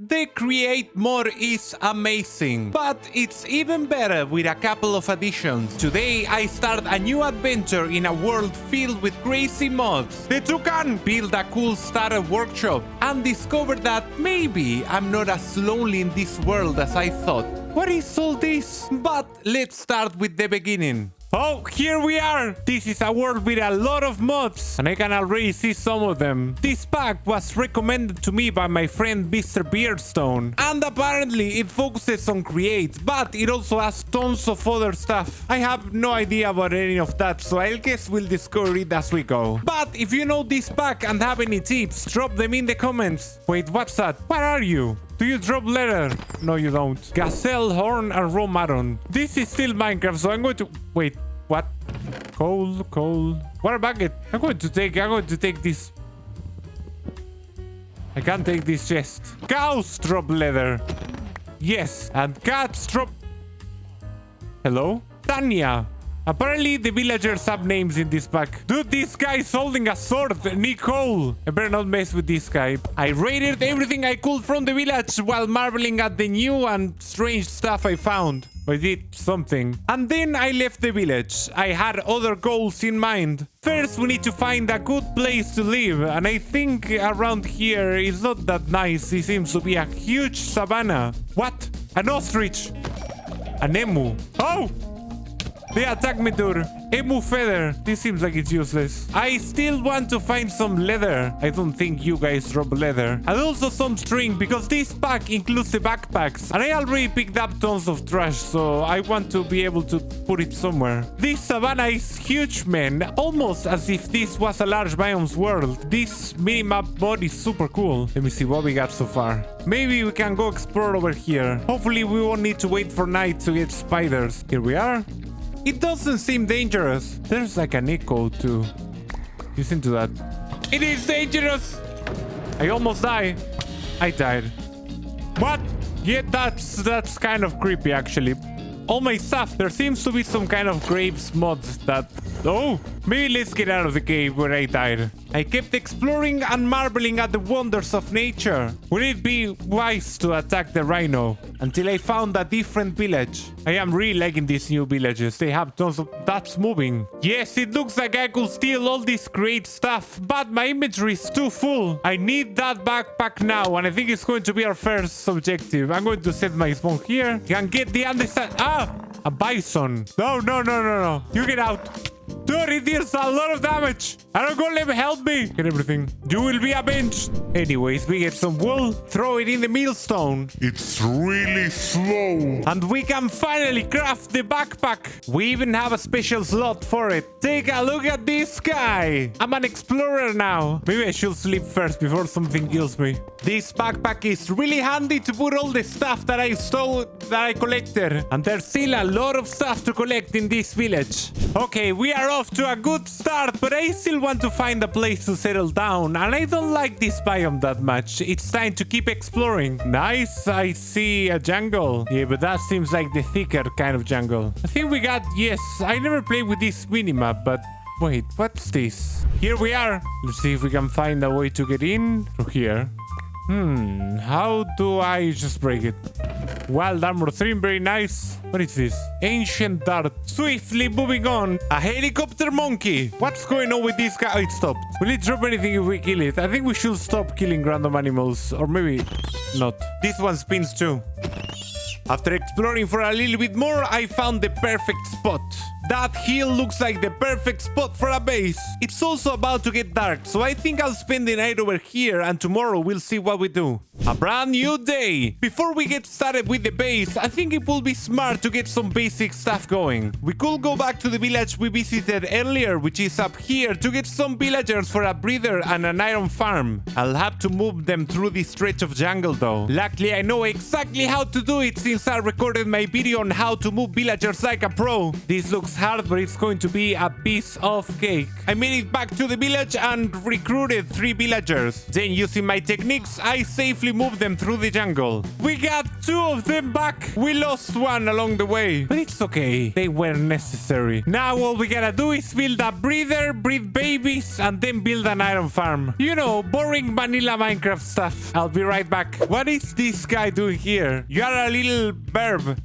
The Create Mod is amazing, but it's even better with a couple of additions. Today I start a new adventure in a world filled with crazy mods. The Toucan build a cool startup workshop and discover that maybe I'm not as lonely in this world as I thought. What is all this? But let's start with the beginning. Oh, here we are! This is a world with a lot of mods, and I can already see some of them. This pack was recommended to me by my friend Mr. Beardstone, and apparently it focuses on Create, but it also has tons of other stuff. I have no idea about any of that, so I guess we'll discover it as we go. But if you know this pack and have any tips, drop them in the comments. Wait, what's that? What are you? Do you drop leather? No, you don't. Gazelle, horn, and raw maron. This is still Minecraft, so I'm going to... Wait, what? Coal. Water bucket. I'm going to take this. I can't take this chest. Cows drop leather. Yes, and cats drop... Hello? Tanya. Apparently, the villagers have names in this pack. Dude, this guy is holding a sword. Nicole. I better not mess with this guy. I raided everything I could from the village while marveling at the new and strange stuff I found. I did something. And then I left the village. I had other goals in mind. First, we need to find a good place to live. And I think around here is not that nice. It seems to be a huge savanna. What? An ostrich. An emu. Oh! They attack me, dude. Emu feather. This seems like it's useless. I still want to find some leather. I don't think you guys drop leather. And also some string, because this pack includes the backpacks. And I already picked up tons of trash, so I want to be able to put it somewhere. This savanna is huge, man. Almost as if this was a large biomes world. This minimap mod is super cool. Let me see what we got so far. Maybe we can go explore over here. Hopefully we won't need to wait for night to get spiders. Here we are. It doesn't seem dangerous. There's like an echo too. Listen to that. It is dangerous. I almost died. I died. What? Yeah, that's kind of creepy actually. All my stuff. There seems to be some kind of graves mods that... Oh, maybe let's get out of the cave where I died. I kept exploring and marveling at the wonders of nature. Would it be wise to attack the rhino? Until I found a different village. I am really liking these new villages. They have tons of... That's moving. Yes, it looks like I could steal all this great stuff, but my inventory is too full. I need that backpack now, and I think it's going to be our first objective. I'm going to set my spawn here. You can get the understand... Ah! A bison. No. You get out. Dude, it deals a lot of damage. I don't go, let me help me. Get everything. You will be avenged. Anyways, we get some wool. Throw it in the millstone. It's really slow. And we can finally craft the backpack. We even have a special slot for it. Take a look at this guy. I'm an explorer now. Maybe I should sleep first before something kills me. This backpack is really handy to put all the stuff that I stole, that I collected. And there's still a lot of stuff to collect in this village. Okay, we are off to a good start, but I still want to find a place to settle down, and I don't like this biome that much. It's time to keep exploring. Nice, I see a jungle. Yeah, but that seems like the thicker kind of jungle. I think we got... Yes, I never played with this minimap, but... Wait, what's this? Here we are. Let's see if we can find a way to get in through here. How do I just break it? Wild armor 3, very nice. What is this? Ancient dart. Swiftly moving on. A helicopter monkey. What's going on with this guy? Oh, it stopped. Will it drop anything if we kill it? I think we should stop killing random animals. Or maybe not. This one spins too. After exploring for a little bit more, I found the perfect spot. That hill looks like the perfect spot for a base. It's also about to get dark, so I think I'll spend the night over here, and tomorrow we'll see what we do. A brand new day. Before we get started with the base, I think it will be smart to get some basic stuff going. We could go back to the village we visited earlier, which is up here, to get some villagers for a breeder and an iron farm. I'll have to move them through this stretch of jungle though. Luckily, I know exactly how to do it since I recorded my video on how to move villagers like a pro. This looks hard, but it's going to be a piece of cake. I made it back to the village and recruited 3 villagers. Then, using my techniques, I safely moved them through the jungle. We got 2 of them back. We lost 1 along the way, but it's okay. They were necessary. Now all we gotta do is build a breeder, breed babies, and then build an iron farm. You know, boring vanilla Minecraft stuff. I'll be right back. What is this guy doing here? You are a little burb.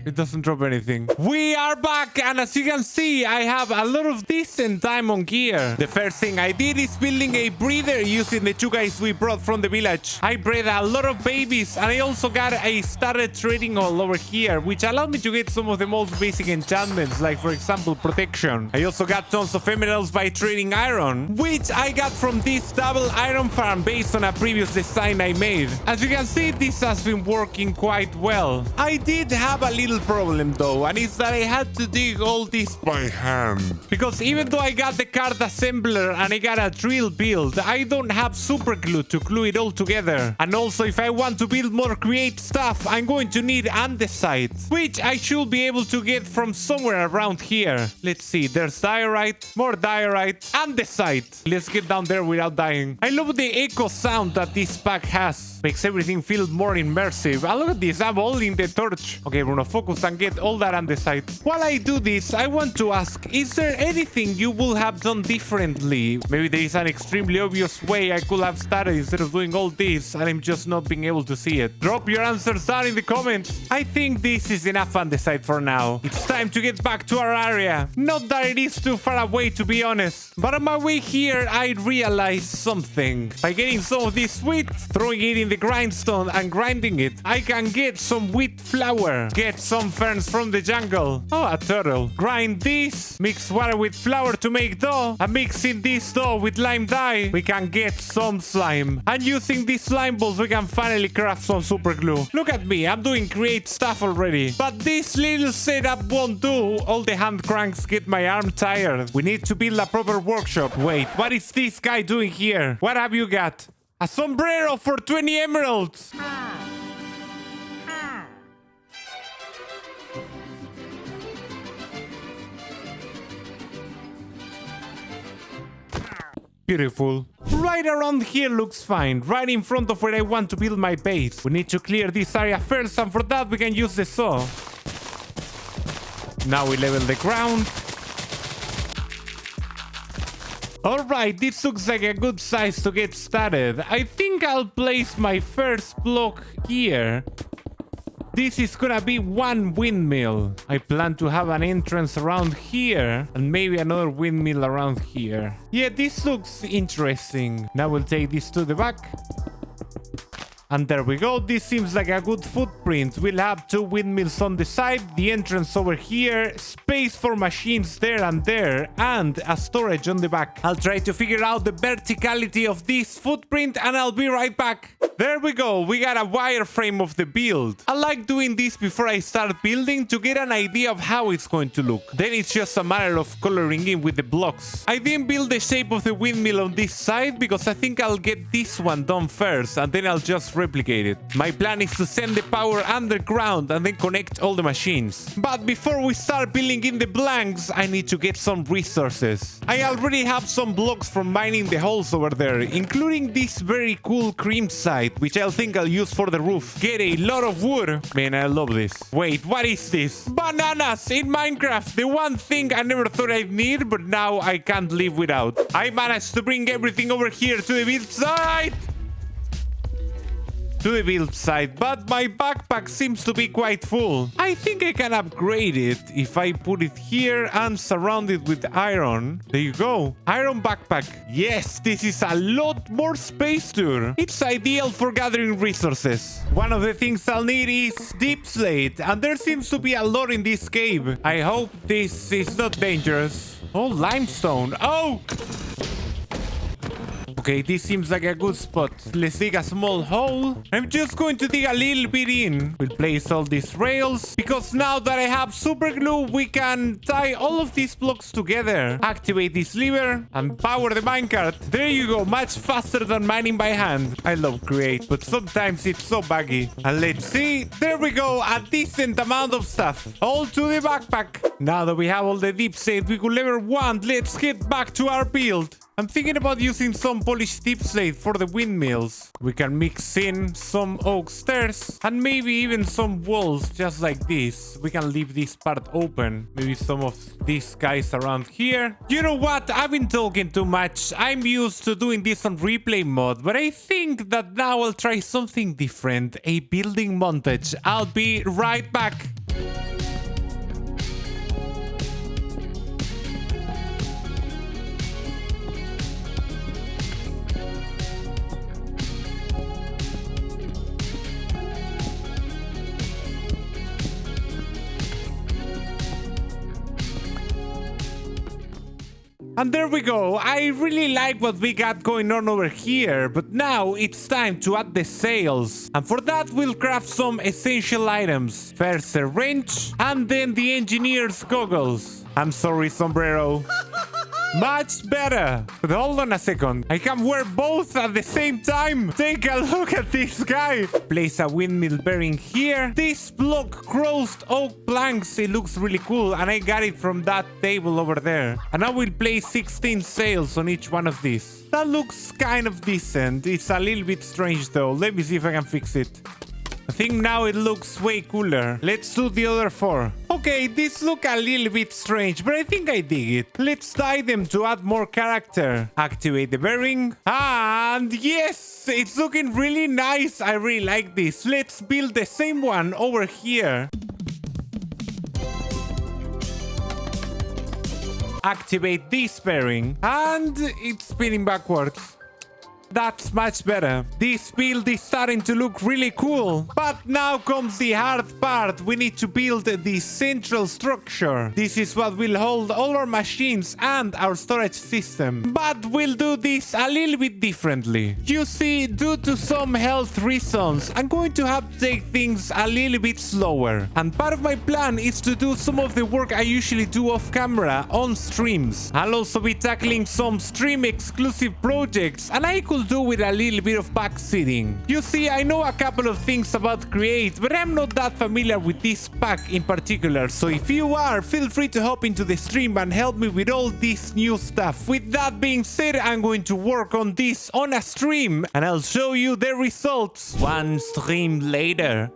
It doesn't drop anything. We are back, and as you can see, I have a lot of decent diamond gear. The first thing I did is building a breeder using the 2 guys we brought from the village. I bred a lot of babies, and I also got a started trading all over here, which allowed me to get some of the most basic enchantments, like for example, protection. I also got tons of emeralds by trading iron, which I got from this double iron farm based on a previous design I made. As you can see, this has been working quite well. I did have a little problem though, and it's that I had to dig all this by hand. because even though I got the card assembler and I got a drill build, I don't have super glue to glue it all together. And also, if I want to build more create stuff, I'm going to need andesite, which I should be able to get from somewhere around here. Let's see, there's diorite, more diorite, andesite. Let's get down there without dying. I love the echo sound that this pack has. Makes everything feel more immersive. And look at this, I'm holding the torch. Okay, Bruno, focus and get all that andesite. While I do this, I want to ask, is there anything you would have done differently? Maybe there is an extremely obvious way I could have started instead of doing all this, and I'm just not being able to see it. Drop your answers down in the comments. I think this is enough andesite for now. It's time to get back to our area. Not that it is too far away, to be honest. But on my way here, I realized something. By getting some of this wheat, throwing it in the grindstone and grinding it, I can get some wheat flour. Get some ferns from the jungle. Oh, a turtle. Grind this, mix water with flour to make dough, and mixing this dough with lime dye, we can get some slime. And using these slime balls, we can finally craft some super glue. Look at me, I'm doing great stuff already. But this little setup won't do. All the hand cranks get my arm tired. We need to build a proper workshop. Wait, what is this guy doing here? What have you got? A sombrero for 20 emeralds. Beautiful. Right around here looks fine, right in front of where I want to build my base. We need to clear this area first, and for that we can use the saw. Now we level the ground. Alright, this looks like a good size to get started. I think I'll place my first block here. This is gonna be 1 windmill. I plan to have an entrance around here and maybe another windmill around here. Yeah, this looks interesting. Now we'll take this to the back. And there we go. This seems like a good footprint. We'll have 2 windmills on the side, the entrance over here, space for machines there and there, and a storage on the back. I'll try to figure out the verticality of this footprint and I'll be right back. There we go. We got a wireframe of the build. I like doing this before I start building to get an idea of how it's going to look. Then it's just a matter of coloring in with the blocks. I didn't build the shape of the windmill on this side because I think I'll get this one done first and then I'll just replicate it. My plan is to send the power underground and then connect all the machines. But before we start building in the blanks, I need to get some resources. I already have some blocks from mining the holes over there, including this very cool cream site, which I think I'll use for the roof. Get a lot of wood. Man, I love this. Wait, what is this? Bananas in Minecraft. The one thing I never thought I'd need, but now I can't live without. I managed to bring everything over here to the build site. But my backpack seems to be quite full. I think I can upgrade it if I put it here and surround it with iron. There you go. Iron backpack. Yes, this is a lot more space too. It's ideal for gathering resources. One of the things I'll need is deep slate, and there seems to be a lot in this cave. I hope this is not dangerous. Oh, limestone. Oh! Okay, this seems like a good spot. Let's dig a small hole. I'm just going to dig a little bit in. We'll place all these rails because now that I have super glue, we can tie all of these blocks together. Activate this lever and power the minecart. There you go, much faster than mining by hand. I love Create, but sometimes it's so buggy. And let's see, there we go, a decent amount of stuff. All to the backpack. Now that we have all the deep slate we could ever want, let's get back to our build. I'm thinking about using some polished deep slate for the windmills. We can mix in some oak stairs and maybe even some walls just like this. We can leave this part open. Maybe some of these guys around here. You know what? I've been talking too much. I'm used to doing this on replay mode, but I think that now I'll try something different. A building montage. I'll be right back. And there we go. I really like what we got going on over here, but now it's time to add the sails. And for that, we'll craft some essential items. First a wrench, and then the engineer's goggles. I'm sorry, Sombrero. Much better. But hold on a second. I can wear both at the same time. Take a look at this guy. Place a windmill bearing here. This block crossed oak planks. It looks really cool. And I got it from that table over there. And I will place 16 sails on each one of these. That looks kind of decent. It's a little bit strange though. Let me see if I can fix it. I think now it looks way cooler. Let's do the other 4. Okay, these look a little bit strange, but I think I dig it. Let's tie them to add more character. Activate the bearing. And yes, it's looking really nice. I really like this. Let's build the same one over here. Activate this bearing. And it's spinning backwards. That's much better. This build is starting to look really cool. But now comes the hard part. We need to build the central structure. This is what will hold all our machines and our storage system. But we'll do this a little bit differently. You see, due to some health reasons, I'm going to have to take things a little bit slower. And part of my plan is to do some of the work I usually do off camera on streams. I'll also be tackling some stream exclusive projects, and I could do with a little bit of backseating. You see, I know a couple of things about Create, but I'm not that familiar with this pack in particular, so if you are, feel free to hop into the stream and help me with all this new stuff. With that being said, I'm going to work on this on a stream, and I'll show you the results one stream later.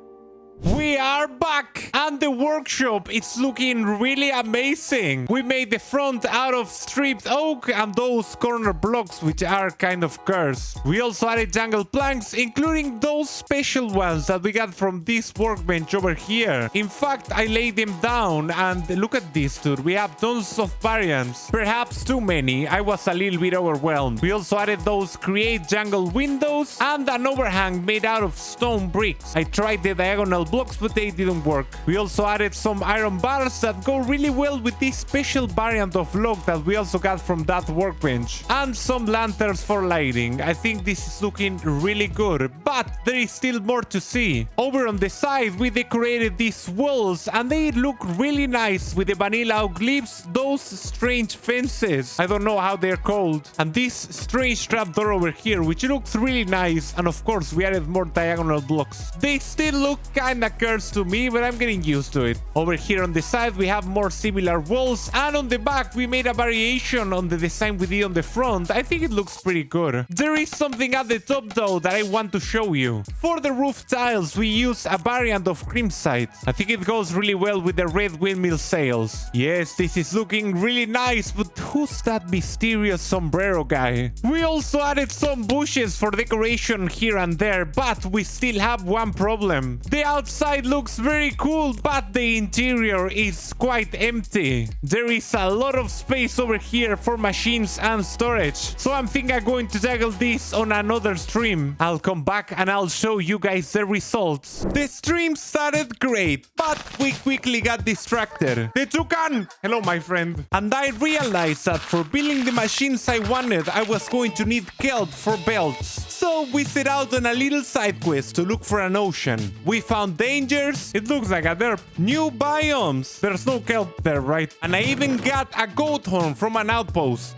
We are back, and the workshop is looking really amazing. We made the front out of stripped oak and those corner blocks which are kind of cursed. We also added jungle planks, including those special ones that we got from this workbench over here. In fact, I laid them down, and look at this, dude. We have tons of variants. Perhaps too many. I was a little bit overwhelmed. We also added those Create jungle windows and an overhang made out of stone bricks. I tried the diagonal blocks, but they didn't work. We also added some iron bars that go really well with this special variant of log that we also got from that workbench, and some lanterns for lighting. I think this is looking really good, but there is still more to see. Over on the side, we decorated these walls, and they look really nice with the vanilla oak leaves, those strange fences. I don't know how they're called, and this strange trapdoor over here, which looks really nice. And of course, we added more diagonal blocks. They still look kinda cursed to me, but I'm getting used to it. Over here on the side, we have more similar walls, and on the back, we made a variation on the design we did on the front. I think it looks pretty good. There is something at the top though that I want to show you. For the roof tiles, we use a variant of crimsite. I think it goes really well with the red windmill sails. Yes, this is looking really nice, but who's that mysterious sombrero guy? We also added some bushes for decoration here and there, but we still have one problem. The outside outside looks very cool, but the interior is quite empty. There is a lot of space over here for machines and storage. So I'm thinking I'm going to tackle this on another stream. I'll come back and I'll show you guys the results. The stream started great, but we quickly got distracted. The toucan! Hello, my friend. And I realized that for building the machines I wanted, I was going to need kelp for belts. So we set out on a little side quest to look for an ocean. We found dangers. It looks like a derp. New biomes. There's no kelp there, right? And I even got a goat horn from an outpost.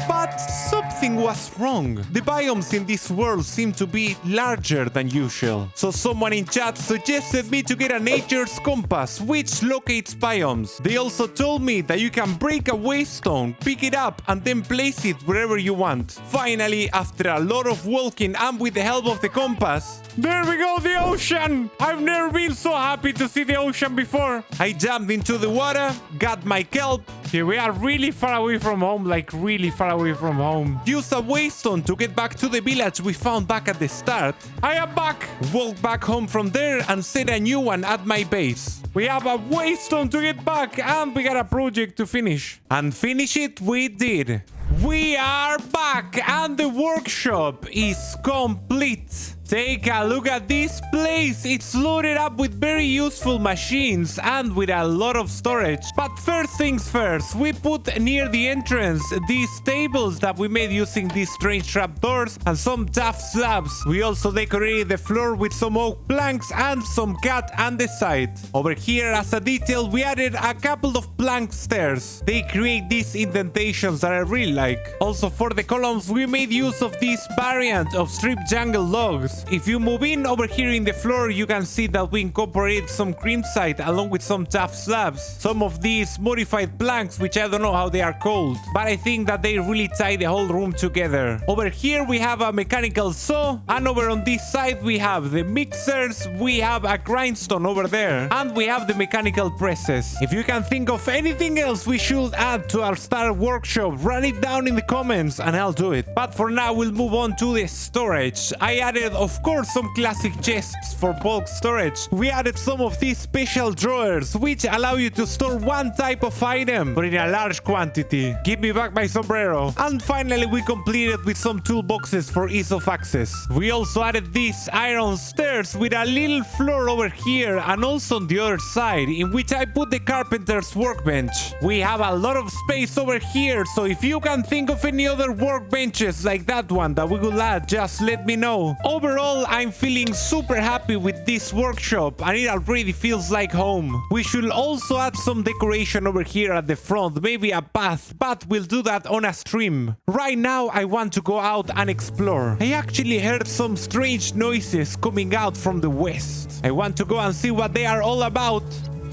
But something was wrong. The biomes in this world seem to be larger than usual. So someone in chat suggested me to get a nature's compass, which locates biomes. They also told me that you can break a waystone, pick it up, and then place it wherever you want. Finally, after a lot of walking and with the help of the compass, there we go, the ocean! I've never been so happy to see the ocean before. I jumped into the water, got my kelp. Here we are really far away from home, like really far away from home. Use a waystone to get back to the village we found back at the start. I am back! Walk back home from there and set a new one at my base. We have a waystone to get back and we got a project to finish. And finish it we did. We are back and the workshop is complete. Take a look at this place. It's loaded up with very useful machines and with a lot of storage. But first things first, we put near the entrance these tables that we made using these strange trapdoors and some tough slabs. We also decorated the floor with some oak planks and some cat on the side. Over here, as a detail, we added a couple of plank stairs. They create these indentations that I really like. Also, for the columns, we made use of this variant of strip jungle logs. If you move in over here in the floor, you can see that we incorporated some creamsite along with some tough slabs. Some of these modified planks, which I don't know how they are called, but I think that they really tie the whole room together. Over here we have a mechanical saw, and over on this side we have the mixers, we have a grindstone over there, and we have the mechanical presses. If you can think of anything else we should add to our Star Workshop, write it down in the comments and I'll do it. But for now we'll move on to the storage. I added of course some classic chests for bulk storage. We added some of these special drawers which allow you to store one type of item but in a large quantity. Give me back my sombrero. And finally we completed with some toolboxes for ease of access. We also added these iron stairs with a little floor over here and also on the other side in which I put the carpenter's workbench. We have a lot of space over here, so if you can think of any other workbenches like that one that we could add, just let me know. Overall, I'm feeling super happy with this workshop and it already feels like home. We should also add some decoration over here at the front, maybe a path, but we'll do that on a stream. Right now, I want to go out and explore. I actually heard some strange noises coming out from the west. I want to go and see what they are all about.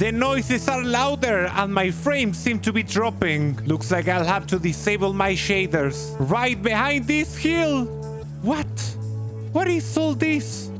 The noises are louder and my frames seem to be dropping. Looks like I'll have to disable my shaders. Right behind this hill. What? What is all this?